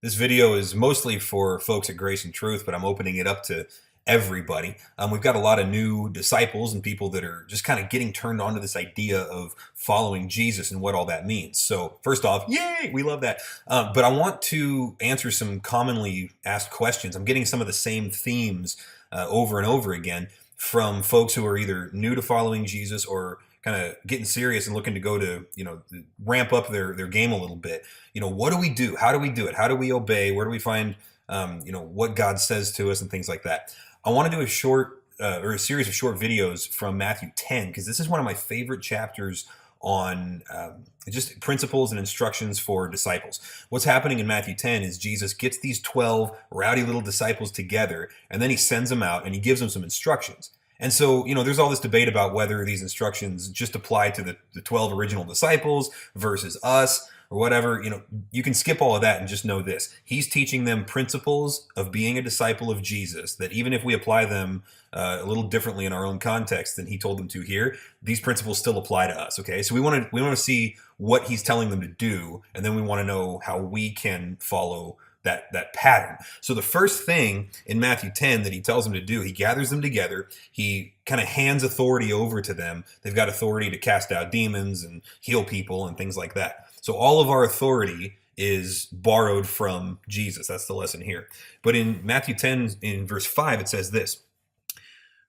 This video is mostly for folks at Grace and Truth, but I'm opening it up to everybody. We've got a lot of new disciples and people that are just kind of getting turned on to this idea of following Jesus and what all that means. So first off, yay, we love that. But I want to answer some commonly asked questions. I'm getting some of the same themes over and over again from folks who are either new to following Jesus or kind of getting serious and looking to go to, ramp up their game a little bit. What do we do? How do we do it? How do we obey? Where do we find, what God says to us and things like that? I want to do a short or a series of short videos from Matthew 10, because this is one of my favorite chapters on just principles and instructions for disciples. What's happening in Matthew 10 is Jesus gets these 12 rowdy little disciples together, and then he sends them out and he gives them some instructions. And so, there's all this debate about whether these instructions just apply to the 12 original disciples versus us or whatever. You can skip all of that and just know this. He's teaching them principles of being a disciple of Jesus, that even if we apply them a little differently in our own context than he told them to here, these principles still apply to us, okay? So we want to see what he's telling them to do, and then we want to know how we can follow that pattern. So the first thing in Matthew 10 that he tells them to do, he gathers them together, he kind of hands authority over to them. They've got authority to cast out demons and heal people and things like that. So all of our authority is borrowed from Jesus. That's the lesson here. But in Matthew 10, in verse 5, it says this: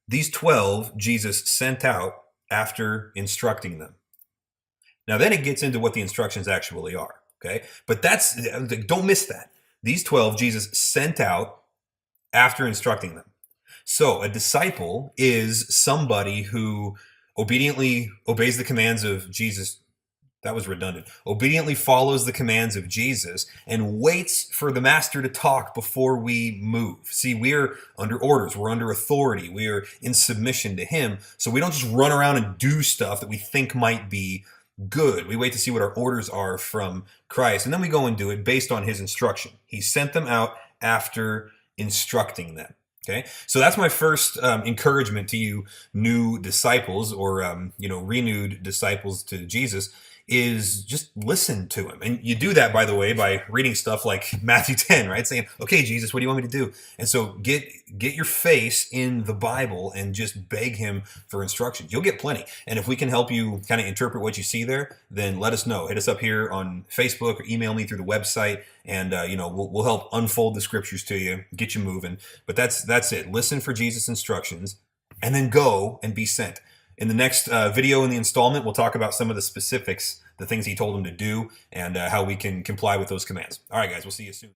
these 12 Jesus sent out after instructing them. Now then it gets into what the instructions actually are, okay? But don't miss that. These 12 Jesus sent out after instructing them. So a disciple is somebody who obediently obeys the commands of Jesus. That was redundant. Obediently follows the commands of Jesus and waits for the master to talk before we move. See, we're under orders. We're under authority. We are in submission to him. So we don't just run around and do stuff that we think might be good. We wait to see what our orders are from Christ, and then we go and do it based on his instruction. He sent them out after instructing them. Okay, so that's my first encouragement to you new disciples, or renewed disciples to Jesus, is just listen to him. And you do that, by the way, by reading stuff like Matthew 10, right? Saying, okay, Jesus, what do you want me to do? And so get your face in the Bible and just beg him for instructions. You'll get plenty. And if we can help you kind of interpret what you see there, then let us know. Hit us up here on Facebook or email me through the website, and we'll help unfold the scriptures to you, get you moving. But that's it. Listen for Jesus' instructions and then go and be sent. In the next video in the installment, we'll talk about some of the specifics, the things he told him to do, and how we can comply with those commands. All right, guys, we'll see you soon.